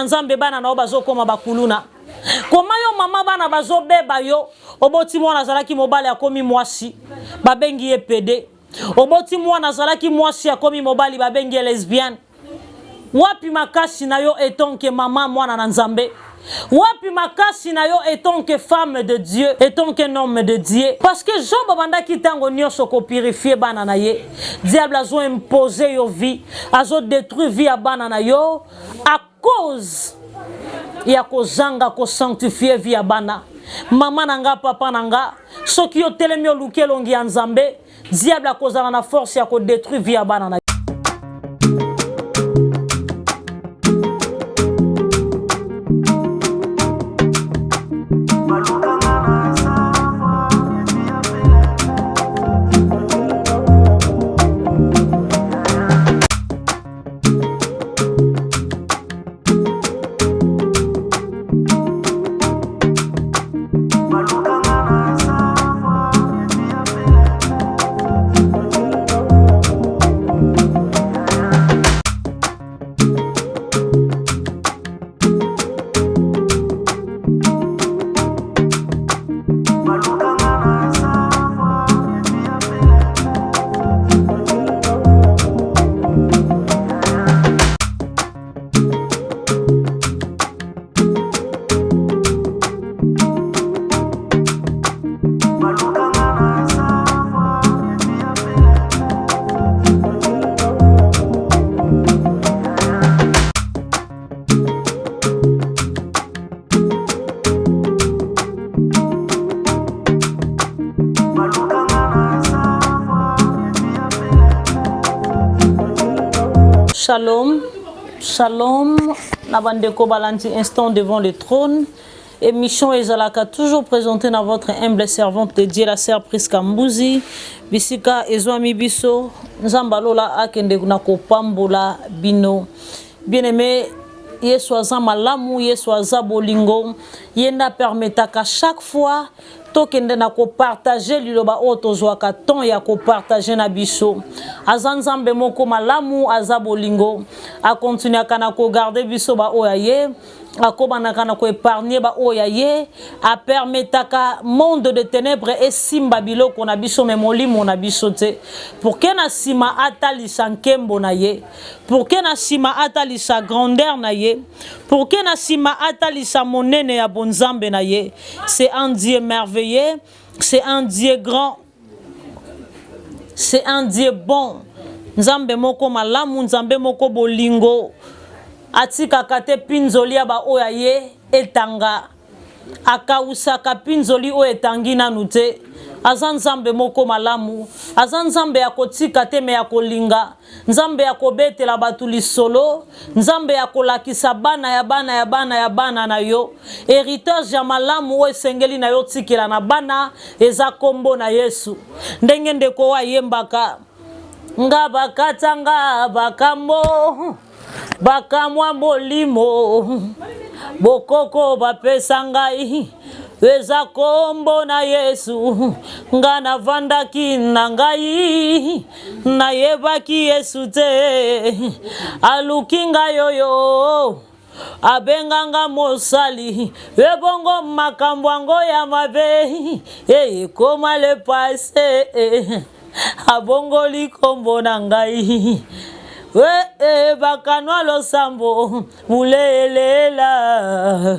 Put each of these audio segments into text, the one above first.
Nzambe bana na obazo koma bakuluna. Koma yo mama bana bazo beba yo. Oboti mwana zalaki mobali akomi mwasi. Babengi ye pede. Oboti mwana zalaki mwasi akomi mobali babengi ye lesbienne. Wapi makasi na yo etonke mama mwana na Nzambe. Wapi makasi na yo etonke femme de Dieu, etonke homme de Dieu. Parce que Job banda ki tango nyonso ko purifier bana na ye. Diable azo imposer yo vie, azo détruire vie ya bana na yo à cause ya ko zanga ko sanctifier vie ya bana. Mama nanga papa nanga, soki yo telemi yo luke longi ya Nzambe, diable akozana na force ya ko détruire vie ya bana na yo. Shalom, shalom, Nabandeko Balanti, instant devant le trône. Émission Ezalaka, toujours présentée dans votre humble servante de Dieu, la sœur Priska Mbouzi. Bisika Ezwami Biso, Nzambalola Akende Nako Pambola Bino. Bien-aimé, Yeswaza Malamu, Yeswaza Bolingo, Yenda permettra qu'à chaque fois, tokende na ko partager liloba otozwaka ton ya ko partager na biso azanzambe moko malamu azabolingo a continuer kana ko garder biso ba oyaye akobana kana ko épargner ba oyaye a permettre ka monde de ténèbres et simba biloko na biso memolimo na biso te pour que na sima atali sankembo na ye pour que na sima atali sa grandeur na ye pour que na sima atali sa monene ya bonzambe na ye c'est un Dieu merveilleux. C'est un Dieu grand. C'est un Dieu bon. Nzambe moko malamu, nzambe moko bolingo. Atika kate pinzoli ya ba oyaye etanga. Akawusaka pinzoli o etangi na nute. Azanzambe moko malamu. Azanzambe ya kotika te me ya kolinga. Nzambe ya kobetela batuli solo. Nzambe ya kolakisa bana ya bana na yo. Héritage ya malamu o esengeli na yo tikela na bana eza kombo na Yesu. Ndenge ndeko wa yembaka. Nga bakatanga bakambo. Bakamwa molimo. Bokoko bapesa ngai. Eza kombo na Yesu ngana vanda kina ngai na yebaki Yesu te alukinga yoyo abenganga mosali ebongo makambo ango ya mabe koma le passé abongo likombo na ngai bakanwa losambo mulelela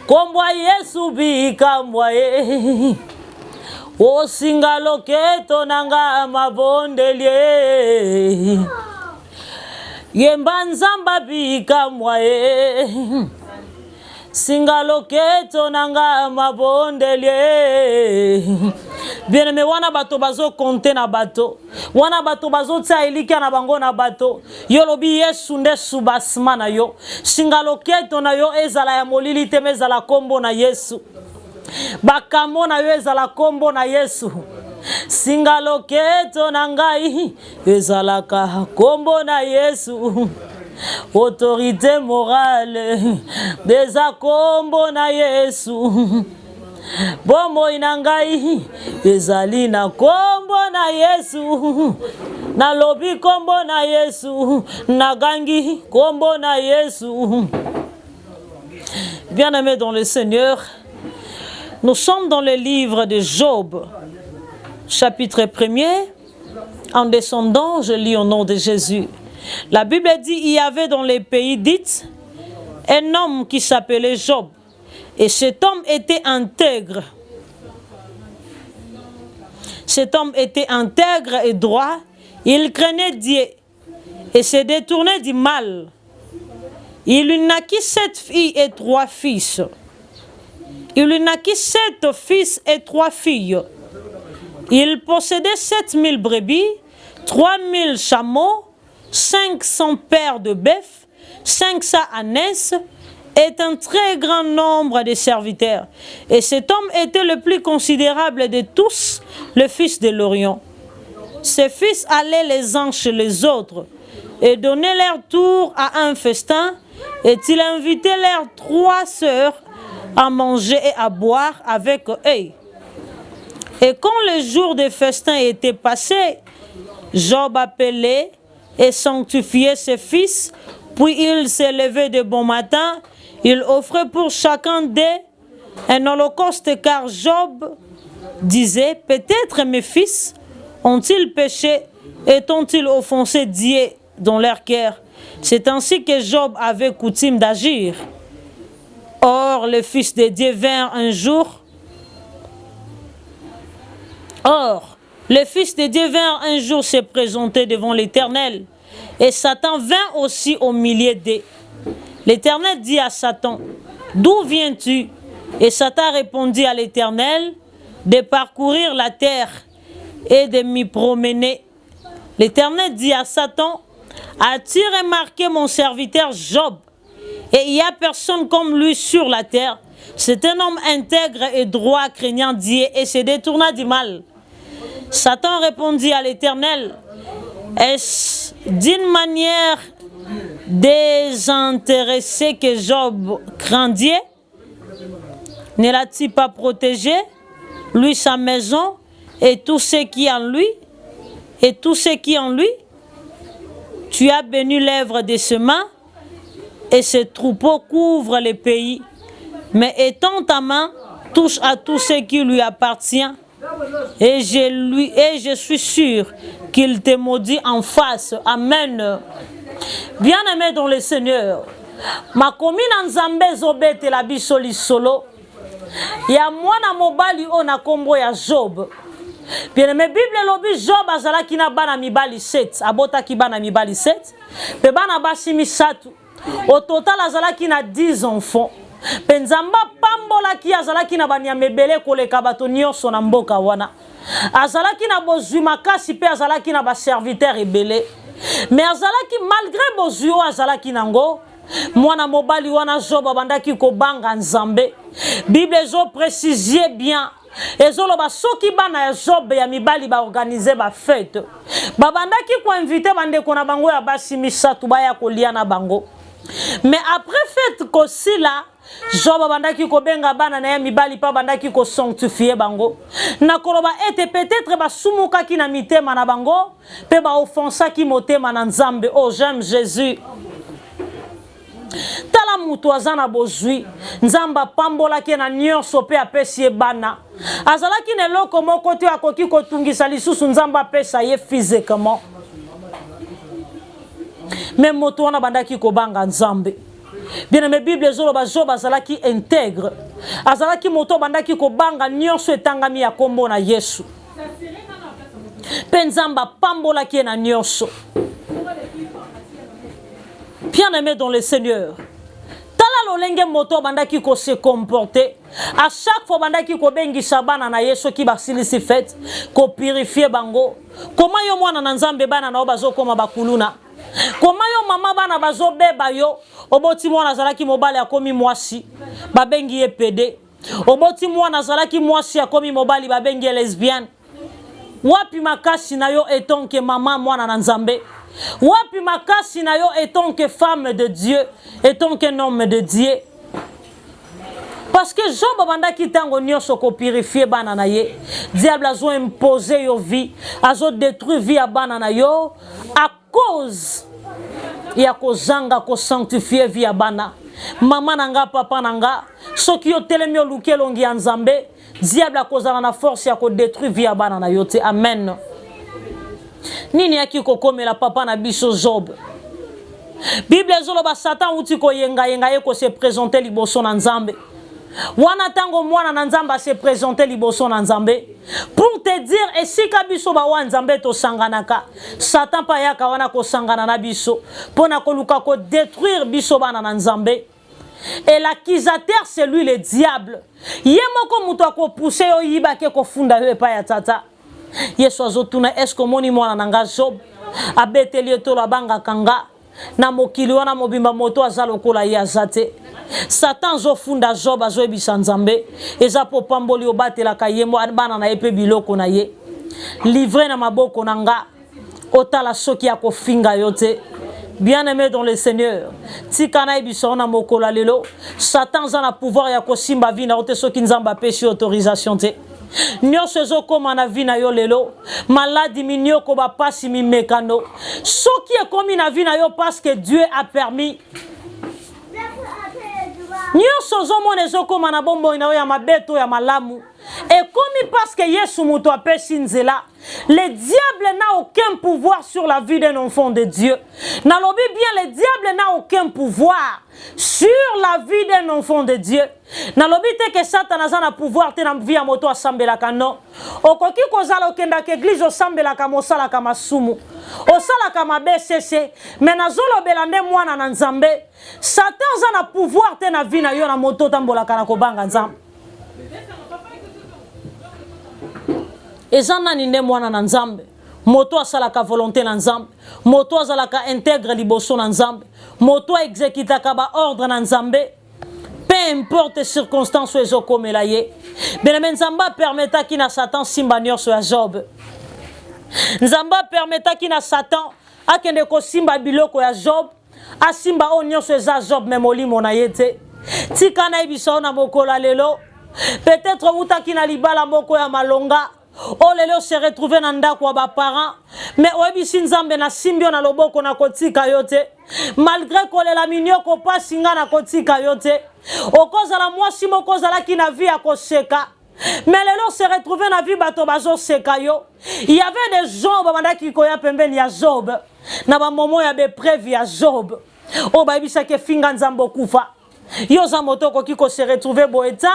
Kombwa Yesu bika mwaye Osinga loketo nanga mabondelie Yemba nzamba bika mwaye Singa loketo nanga mabondelie Bien-aimé, wana bato bazo konte na bato. Wana bato bazo tia elika na bango na bato. Yolobi Yesu nde subasma na yo. Singaloketo na yo ezala ya molili te mezala kombo na Yesu. Bakamo na yo ezala kombo na Yesu. Singaloketo na ngai ezala ka kombo na Yesu. Autorité morale deza kombo na Yesu. Bomo inangai ezali na kombo na Yesu Nalobi kombo na Yesu, nagangi kombo na Yesu. Bien-aimés dans le Seigneur, nous sommes dans le livre de Job, chapitre 1er. En descendant, je lis au nom de Jésus. La Bible dit, il y avait dans les pays d'Hit un homme qui s'appelait Job. Et cet homme était intègre. Cet homme était intègre et droit. Il craignait Dieu et se détournait du mal. Il lui naquit 7 filles et 3 fils. Il lui naquit 7 fils et 3 filles. Il possédait 7000 brebis, 3000 chameaux, 500 paires de bœufs, 500 ânesses et un très grand nombre de serviteurs. Et cet homme était le plus considérable de tous, le fils de l'Orient. Ses fils allaient les uns chez les autres et donnaient leur tour à un festin, et il invitait leurs 3 sœurs à manger et à boire avec eux. Et quand le jour des festins était passé, Job appelait et sanctifiait ses fils, puis il s'est levé de bon matin, il offrait pour chacun d'eux un holocauste, car Job disait, peut-être mes fils ont-ils péché et ont-ils offensé Dieu dans leur cœur? C'est ainsi que Job avait coutume d'agir. Or, le Fils de Dieu vint un jour. Se présenter devant l'Éternel. Et Satan vint aussi au milieu d'eux. L'Éternel dit à Satan, d'où viens-tu? Et Satan répondit à l'Éternel, de parcourir la terre et de m'y promener. L'Éternel dit à Satan, as-tu remarqué mon serviteur Job? Et il n'y a personne comme lui sur la terre. C'est un homme intègre et droit, craignant Dieu, et se détourna du mal. Satan répondit à l'Éternel, est-ce d'une manière désintéressée que Job craint Dieu? Ne l'a-t-il pas protégé, lui, sa maison, et tout ce qui est en lui? Tu as béni l'œuvre de ses mains, et ses troupeaux couvrent les pays. Mais étends ta main, touche à tout ce qui lui appartient, et je suis sûr qu'il te maudit en face. Amen. Bien-aimé dans le Seigneur, ma commune en Zambé zobete la bisoli solo. Ya mwana mobali ona kombo ya Job. Bien-aimé, Bible lobi Job azalaki na bana mibali 7. Abotaki bana mibali 7. Pe bana basi misatu. Au total azalaki na 10 enfants. Penzamba pambola ki azalaki na banya mebele koleka bato nyonso na mboka wana. Azalaki na bozwi makasi pe azalaki na ba serviteur ebele. Mais azalaki malgré bozwi azalaki nango, mwana mobali wana Job abandaki ko banga Nzambe. Bible zo préciser bien. Ezoloba soki bana ya Job ya mibali ba organiser ba fête. Babandaki ko inviter bande ko na bango ya basi misatu baya kolia na bango. Mais après fête ko sila Job bandaki ko benga bana na mibali pa bandaki ko sanctifier bango. Na koloba ete peut-être ba sumuka ki na mitema na bango, pe ba offensa ki motema na Nzambe. Oh, j'aime Jésus. Tala mutu azana bozwi Nzamba pambola ki na nyonso pe apesi bana. Azalaki ne loko moko te akoki ko tungisa lisusu Nzamba pesa ye physiquement. Même moto wana bandaki ko banga Nzambe. Bien-aimé, Bible zoloba Job azalaki intègre. Azalaki moto bandaki ko banga nyonso etangami ya kombo na Yesu. Penzamba pambola ki na nyonso. Bien-aimé dans le Seigneur. Tala lolenge moto bandaki ko se comporter. À chaque fois bandaki ko bengi sabana na Yesu ki basilisi fait, ko purifier bango. Comment yo mwana na Nzambe bana na obazo koma bakuluna. Comment yo mama bana bazo beba yo, oboti mwana zalaki mobali akomi mwasi, babengi ye pede. Oboti mwana zalaki mwasi akomi mobali babengi ye lesbienne. Wapi makasi na yo etant que maman mwana na Nzambe. Wapi makasi na yo etant que femme de Dieu, etant que homme de Dieu. Parce que Job banda ki tango nyonso ko purifier bana na ye. Diable a zo imposer yo vie, a zo détruire vie a bana na yo à cause ya ko zanga ko sanctifier vie a bana. Maman nanga papa nanga soki yo telemi yo lukelongi ya Nzambe, diable a kozala na force ya ko détruire vie a bana na yo te. Amen. Nini yaki ko komela papa na biso Job. Bible zoloba Satan uti ko yenga ye ko se présenter liboso na Nzambe. Wana tango mwana na Nzambe se présenter liboso na Nzambe pour te dire esika biso ba wa Nzambe to sanganaka. Satan pa yaka wana ko sangana na biso pona ko luka ko détruire biso bana na Nzambe. Et l'accusateur c'est lui le diable. Yemoko muto ko pousser yo yiba ke ko funda yo pa ya tata. Yesu azotuna est-ce que moni mwana nanga Job abeteli to la banga kanga na mokili wana mobimba moto azalo kola ya zate. Satan zo funda Job azo ebisa Nzambe eza po pamboli obatela kayemo bana na epe biloko na ye. Livré na maboko nanga otala soki ya kofinga yote. Bien-aimé dans le Seigneur, tikana ebisa na mokola lelo, Satan za na pouvoir ya kosimba vi na ote soki Nzamba pesi autorisation te. Nyonso ezokoma na vi na yo lelo, maladi minyoko ba pasi mi mekano. Soki ekomi na vi na yo parce que Dieu a permis. Nyonso zomona ezokoma na bombo na yo ya mabeto ya malamu. Et comme parce que Yesu muto apesi nzela, le diable n'a aucun pouvoir sur la vie d'un enfant de Dieu. Nalobi bien, le diable n'a aucun pouvoir sur la vie d'un enfant de Dieu. Nalobi te que Satan a pouvoir te na vie a moto asambela kano. Okoki kozala okenda ke église osambela ka mosala ka masumu. Osala ka mabesese, mais nazolo belande mwana na Nzambe. Satan a pouvoir te na vie na yo na moto tambola kana kobanga Nzambe. Ezana ninde mwana na Nzambe. Moto asalaka volonté na Nzambe. Moto azalaka intègre liboso na Nzambe. Moto exécutaka ba ordre na Nzambe. Peu importe circonstances ezokomela ye. Bename Nzamba permeta ki na Satan simba nyonso ya Job. Nzamba permeta ki na Satan akende ko simba biloko ya Job. Asimba o nyonso eza Job memolimo na yete. Tika na ibiso na mokola lelo. Peut-être utaki na libala moko ya malonga. Oh lelo se retrouver na ndako ba parents mais oebisi Nzambe na simbio na loboko na kotika yote malgré ko lela minyoko pasinga na kotika yote okoza la mwasi moko zala ki na vie akoseka mais lelo se retrouver na vie bato bazo seka yo. Il y avait des gens banda ki koya pembeni ya Job na ba momo ya beprevi ya Job o ba ebisa ke finga Nzambe kufa yo za motoko ki ko se retrouver boeta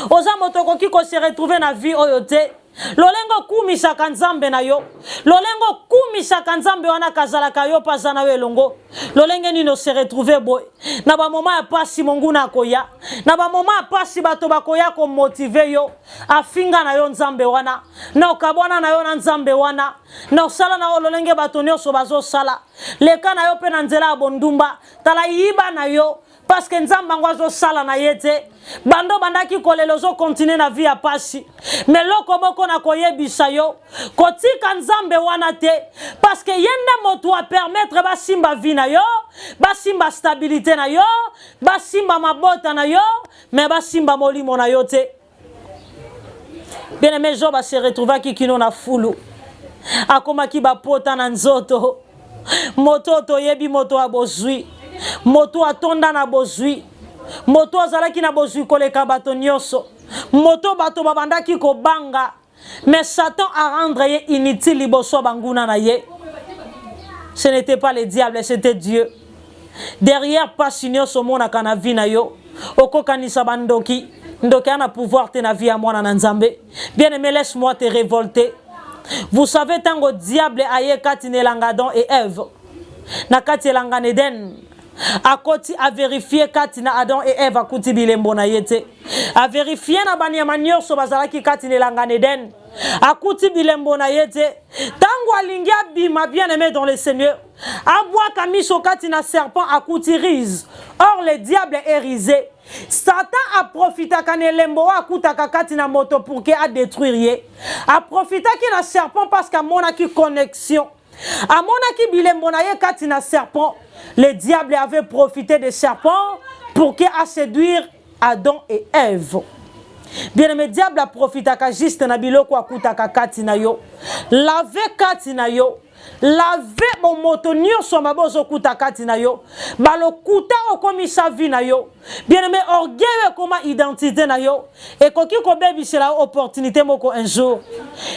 o za motoko ki ko se retrouver na vie oyote. Lolengo kumisaka Nzambe na yo. Lolengo kumisaka Nzambe wana kazalaka yo pazana we longo. Lolenge nino se retrouver boy. Na ba moma ya pasi monguna koya. Na ba moma ya pasi bato bakoya ko motiver yo. Afinga na yo Nzambe wana. Na okabwana na yo na Nzambe wana. Na osala na yo lolenge bato nyonso bazo sala. Leka na yo pe na nzela bondumba. Tala yiba na yo. Parce que Nzamba ngwazo sala na yete bando bandaki kolelo zo continuer na vie ya pasi mais loko boko na koyebisa yo kotika Nzambe wana te parce que yende moto a permettre ba simba vie na yo ba simba stabilité na yo ba simba mabota na yo mais ba simba molimo na yo te. Bien aimé Job a se retrouver ki kino na fulu akoma ki ba pota na nzoto moto to yebi moto abozui moto atonda na bozui moto azalaki na bozui koleka bato nyonso moto bato babandaki ko banga mais Satan a rendre ye inutile liboso banguna na ye. Ce n'était pas le diable, c'était Dieu. Derrière pasi nyonso mona kana vi na yo okokanisa bandoki ndoki ana pouvoir te na vie ya mwana na Nzambe. Bien aimé, laisse-moi te révolter. Vous savez tango diable aye kati nelanga Adam et Ève na kati elanga Eden akoti a vérifier kati na Adam et Ève akuti bilembo na yete a vérifier na banyama nyonso bazalaki kati nelanga Eden akuti bilembo na yete tango alingi abima. Bien aimé dans le Seigneur abwa kamiso kati na serpent akuti rise. Or le diable est risé. Satan a profité kanelembo akutaka kati na moto pour que a détruire ye a profité ki na serpent parce que mona ki connexion a mona ki bilembo na ye kati na serpent. Le diable avait profité des serpents pour que a séduire Adam et Ève. Bien-aimé, diable a profité juste na biloko akutaka kati na yo. Lave kati na yo. Lave mon moto nyonso mabozo kuta kati na yo. Balokuta okomisa vi na yo. Bien-aimé, orgueil koma identité na yo. Et koki ko bebisela opportunité moko un jour.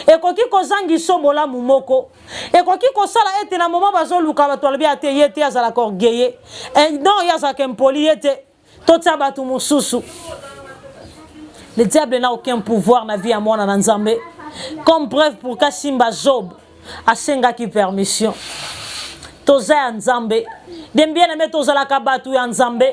Et koki ko zangi somola mumoko. Et koki ko sala ete na moment bazo luka bato albi ate yete azala orgueil. Et non yaza kempoli yete. Totsa batu mususu. Le diable n'a aucun pouvoir na vie à moi na nzambe. Comme preuve pour Kasimba Job a senga ki permission. Toza nzambe. Dem bien aimé toza la kabatu ya nzambe.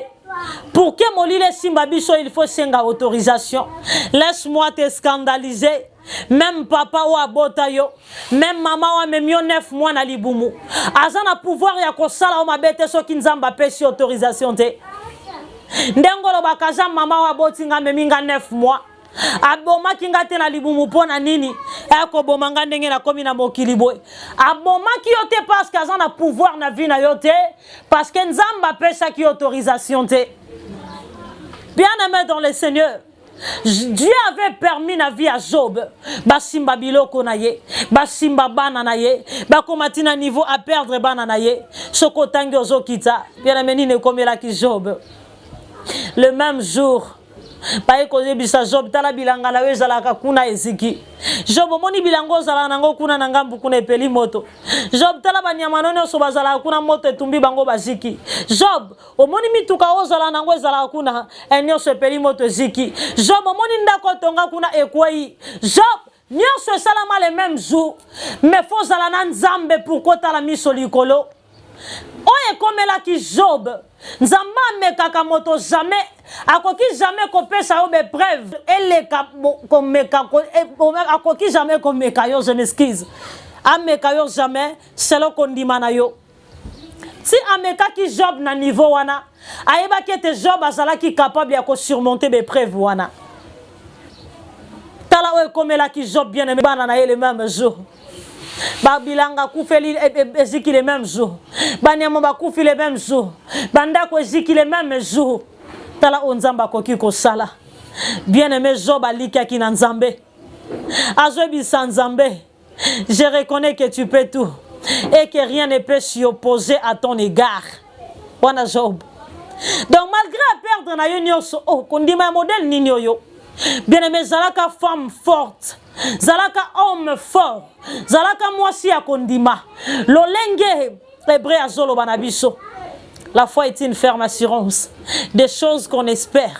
Pour que molile simba biso il faut senga autorisation. Laisse-moi te scandaliser. Même papa ou abota yo, même maman ou même yo 9 mois na libumu. Azana pouvoir ya kosala o mabete so ki nzamba pesi autorisation te. Ndengolo bakaza mama wa botinga meminga 9 mois. Aboma kinga te na libumu pona nini? Eko bomanga ndenge na komi na mokili boy. Aboma ki yo te parce qu'aza na pouvoir na vie na yo te parce que nzamba pesa ki autorisation te. Bien-aimé dans le Seigneur, Dieu avait permis la vie à Job. Basimba biloko na ye, basimba bana na ye, bakomati na niveau à perdre bana na ye. Soko tangi ozokita. Bien-aimé ni ne komela ki Job. Le même jour, Paye koze bisa Job tala bilanga la wezala kuna eziki. Job moni bilango zala nango kuna nangambu kuna epeli moto. Job tala banyama none so bazala kuna moto etumbi bango baziki. Job omoni mituka ozala nango ezala kuna enyo so epeli moto eziki. Job omoni ndako tonga kuna ekwei. Job nyonso salama le même jour. Mais faut zala na nzambe pour kota la miso likolo. Oye komela ki Job nzamba mekaka moto jamais akoki jamais kopesa obe preuve ele ka komeka akoki jamais komeka yo je m'excuse ameka yo jamais selo kondima na yo si ameka ki Job na niveau wana ayeba ki te Job azalaki capable ya ko surmonter be preuve wana tala oye komela ki Job bien aimé bana na le même jour. Babilanga koufeli eziki le même jour. Banyama bakufi le même jour. Bandako eziki le même jour. Tala onzamba koki ko sala. Bien-aimé Job alika ki na nzambe. Azwebi sa nzambe. Je reconnais que tu peux tout et que rien ne peut s'y opposer à ton égard. Wana Job. Donc malgré perdre na yo nyonso oh kondima modèle nini yo. Bien-aimé zalaka femme forte. Zalaka homme fort. Zalaka mwasi ya kondima. Lolenge hébreu azolo banabiso. La foi est une ferme assurance des choses qu'on espère.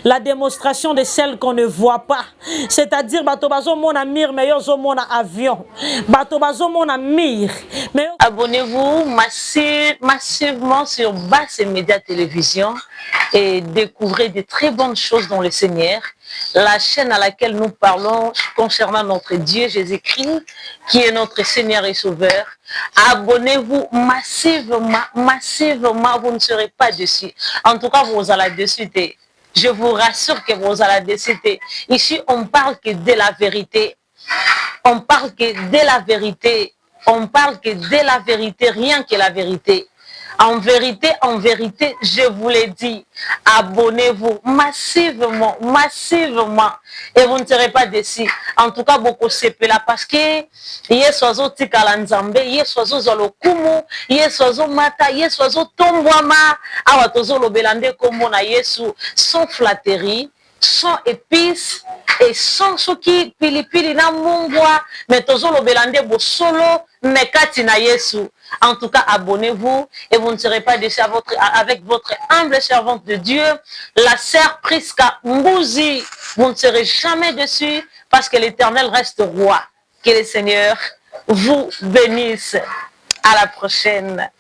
La démonstration de celles qu'on ne voit pas. C'est-à-dire, batobazo mon amir, mais yozo mon avion. Batobazo mon amir. Abonnez-vous massivement sur Basse Média Télévision et découvrez de très bonnes choses dans le Seigneur. La chaîne à laquelle nous parlons concernant notre Dieu Jésus-Christ, qui est notre Seigneur et Sauveur. Abonnez-vous massivement, vous ne serez pas dessus. En tout cas, vous allez dessus. Je vous rassure que vous allez décider. Ici, on parle que de la vérité. On parle que de la vérité. On parle que de la vérité, rien que la vérité. En vérité, je vous l'ai dit, abonnez-vous massivement et vous ne serez pas déçus. En tout cas, beaucoup c'est là parce que yesozo tikala nzambe, yesozo zolokumu, yesozo mata, yesozo tombwama, awa tozo lobelande komo na Yesu sans flatterie, sans épices et sans soki pilipili na mungwa, mais tozo lobelande bo solo mekati na Yesu. En tout cas, abonnez-vous et vous ne serez pas déçus avec votre humble servante de Dieu, la sœur Priska Mbouzi. Vous ne serez jamais déçus parce que l'Éternel reste roi. Que le Seigneur vous bénisse. À la prochaine.